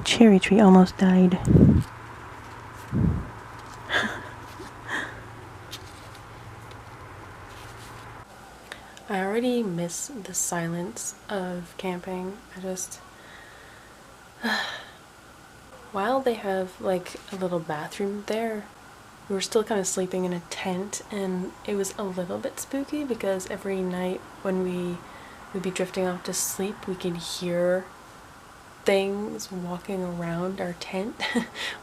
cherry tree almost died. I already miss the silence of camping. While they have like a little bathroom there, we were still kind of sleeping in a tent, and it was a little bit spooky because every night when we would be drifting off to sleep, we could hear things walking around our tent,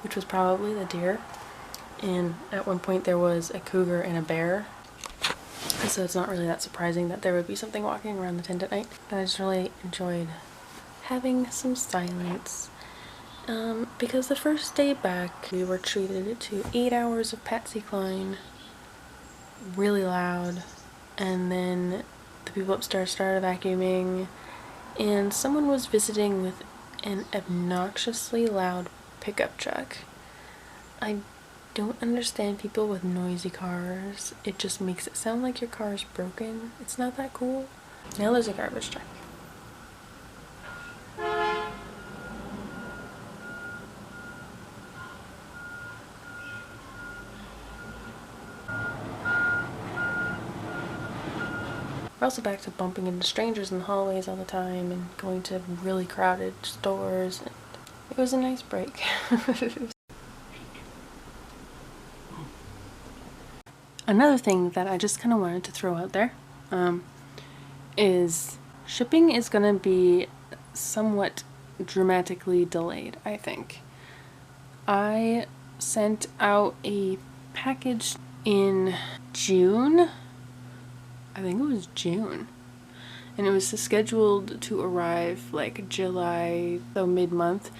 which was probably the deer. And at one point there was a cougar and a bear, so it's not really that surprising that there would be something walking around the tent at night. And I just really enjoyed having some silence. Because the first day back we were treated to 8 hours of Patsy Cline, really loud, and then the people upstairs started vacuuming, and someone was visiting with an obnoxiously loud pickup truck. I don't understand people with noisy cars. It just makes it sound like your car is broken. It's not that cool. Now there's a garbage truck. We're also back to bumping into strangers in the hallways all the time and going to really crowded stores. It was a nice break. Another thing that I just kind of wanted to throw out there is shipping is going to be somewhat dramatically delayed, I think. I sent out a package in June. I think it was June. And it was scheduled to arrive like July, so mid-month,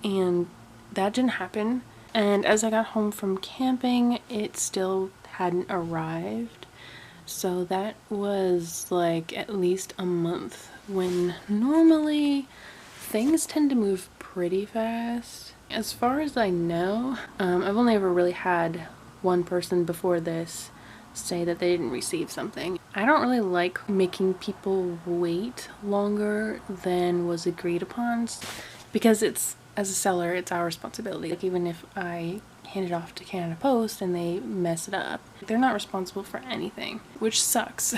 and that didn't happen. And as I got home from camping, it still hadn't arrived. So that was like at least a month, when normally things tend to move pretty fast. As far as I know, I've only ever really had one person before this say that they didn't receive something. I don't really like making people wait longer than was agreed upon, because it's, as a seller, it's our responsibility. Like, even if I hand it off to Canada Post and they mess it up, they're not responsible for anything, which sucks.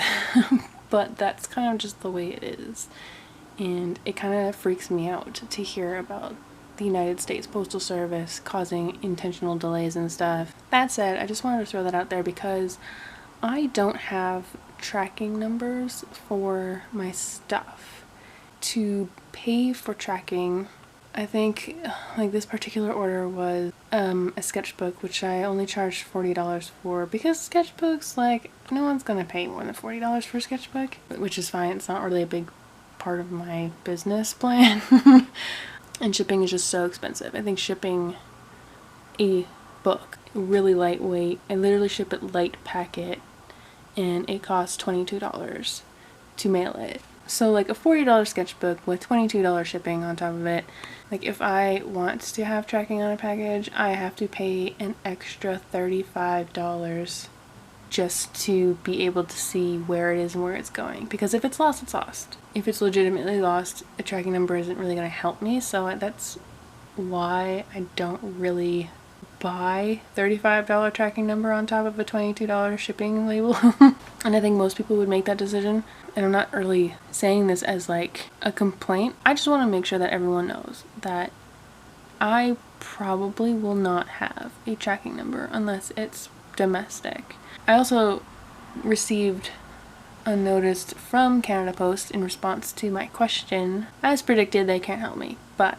But that's kind of just the way it is. And it kind of freaks me out to hear about the United States Postal Service causing intentional delays and stuff. That said, I just wanted to throw that out there because I don't have tracking numbers for my stuff. To pay for tracking, I think like this particular order was a sketchbook, which I only charged $40 for, because sketchbooks, like, no one's gonna pay more than $40 for a sketchbook, which is fine. It's not really a big part of my business plan. And shipping is just so expensive. I think shipping a book really lightweight, I literally ship it light packet, and it costs $22 to mail it. So like a $40 sketchbook with $22 shipping on top of it, like if I want to have tracking on a package, I have to pay an extra $35 just to be able to see where it is and where it's going. Because if it's lost, it's lost. If it's legitimately lost, a tracking number isn't really going to help me, so that's why I don't really buy $35 tracking number on top of a $22 shipping label. And I think most people would make that decision. And I'm not really saying this as like a complaint. I just want to make sure that everyone knows that I probably will not have a tracking number unless it's domestic. I also received a notice from Canada Post in response to my question. As predicted, they can't help me, but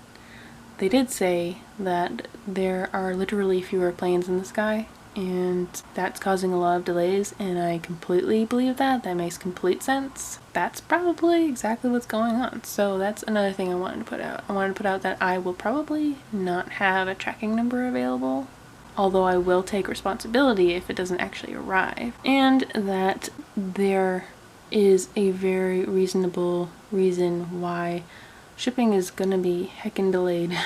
they did say that there are literally fewer planes in the sky, and that's causing a lot of delays, and I completely believe that. That makes complete sense. That's probably exactly what's going on. So that's another thing I wanted to put out. I wanted to put out that I will probably not have a tracking number available, although I will take responsibility if it doesn't actually arrive, and that there is a very reasonable reason why shipping is gonna be heckin' delayed.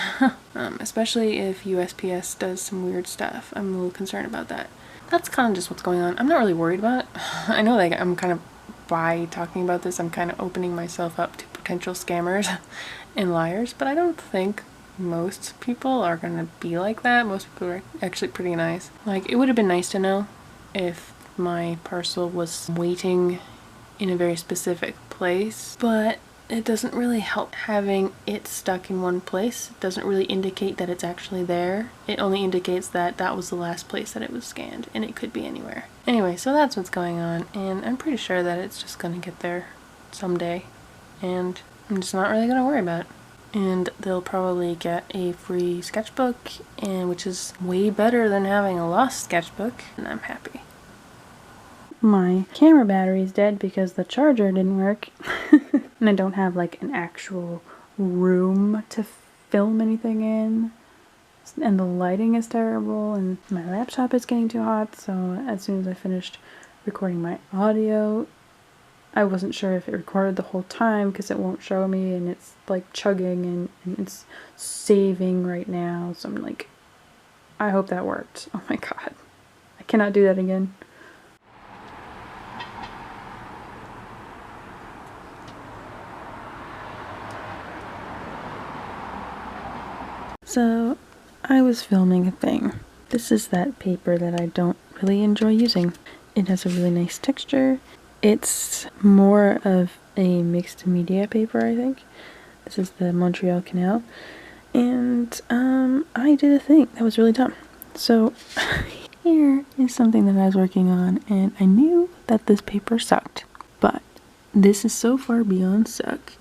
Especially if USPS does some weird stuff. I'm a little concerned about that. That's kind of just what's going on. I'm not really worried about it. I know, like, I'm kind of, by talking about this, I'm kind of opening myself up to potential scammers and liars, but I don't think most people are gonna be like that. Most people are actually pretty nice. Like, it would have been nice to know if my parcel was waiting in a very specific place, but it doesn't really help having it stuck in one place. It doesn't really indicate that it's actually there. It only indicates that that was the last place that it was scanned, and it could be anywhere. Anyway, so that's what's going on, and I'm pretty sure that it's just gonna get there someday, and I'm just not really gonna worry about it. And they'll probably get a free sketchbook, and which is way better than having a lost sketchbook, and I'm happy. My camera battery is dead because the charger didn't work. And I don't have like an actual room to film anything in. And the lighting is terrible, and my laptop is getting too hot, so as soon as I finished recording my audio, I wasn't sure if it recorded the whole time because it won't show me, and it's like chugging and it's saving right now, so I'm like, I hope that worked. Oh my god. I cannot do that again. So, I was filming a thing. This is that paper that I don't really enjoy using. It has a really nice texture. It's more of a mixed media paper, I think. This is the Montreal Canal. And, I did a thing that was really dumb. So, here is something that I was working on, and I knew that this paper sucked. But, this is so far beyond suck.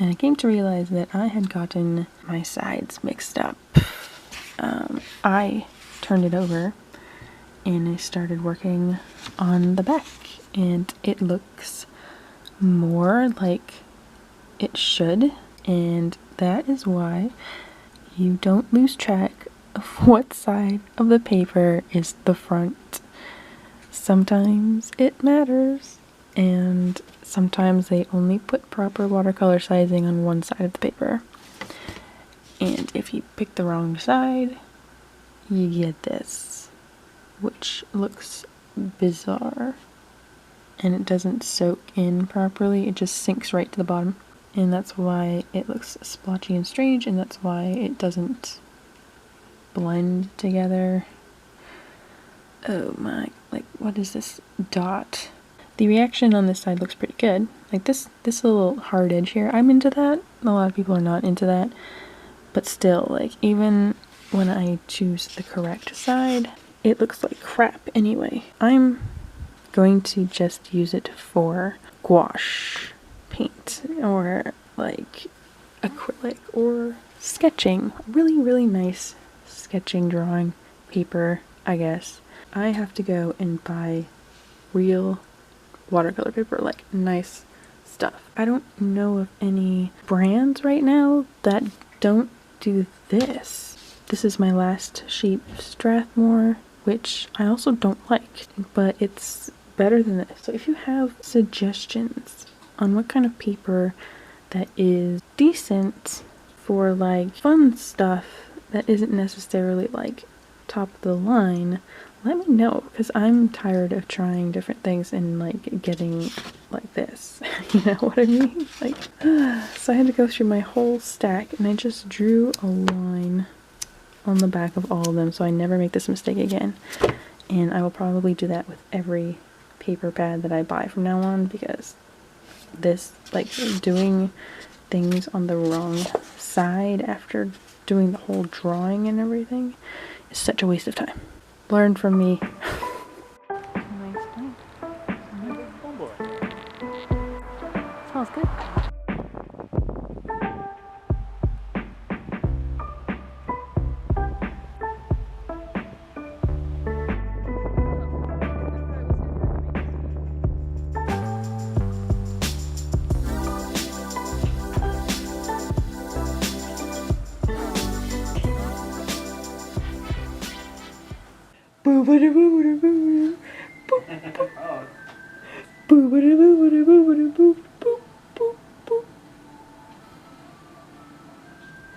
And I came to realize that I had gotten my sides mixed up. I turned it over and I started working on the back, and it looks more like it should, and that is why you don't lose track of what side of the paper is the front. Sometimes it matters, and sometimes they only put proper watercolor sizing on one side of the paper. And if you pick the wrong side, you get this, which looks bizarre. And it doesn't soak in properly, it just sinks right to the bottom. And that's why it looks splotchy and strange, and that's why it doesn't blend together. Oh my, like, what is this dot? The reaction on this side looks pretty good. Like this little hard edge here, I'm into that. A lot of people are not into that. But still, like, even when I choose the correct side, it looks like crap anyway. I'm going to just use it for gouache paint, or like acrylic, or sketching. Really, really nice sketching drawing paper, I guess. I have to go and buy real watercolor paper, like nice stuff. I don't know of any brands right now that don't do this. This is my last sheet of Strathmore, which I also don't like, but it's better than this. So if you have suggestions on what kind of paper that is decent for like fun stuff that isn't necessarily like top of the line, let me know, because I'm tired of trying different things and like getting like this. You know what I mean? Like, so I had to go through my whole stack, and I just drew a line on the back of all of them so I never make this mistake again. And I will probably do that with every paper pad that I buy from now on, because this, like, doing things on the wrong side after doing the whole drawing and everything is such a waste of time. Learn from me. Nice night. Smells good.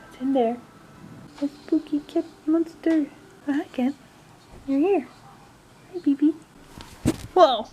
It's in there. A spooky cat monster. Oh, hi, Ken. You're here. Hi, BB. Whoa!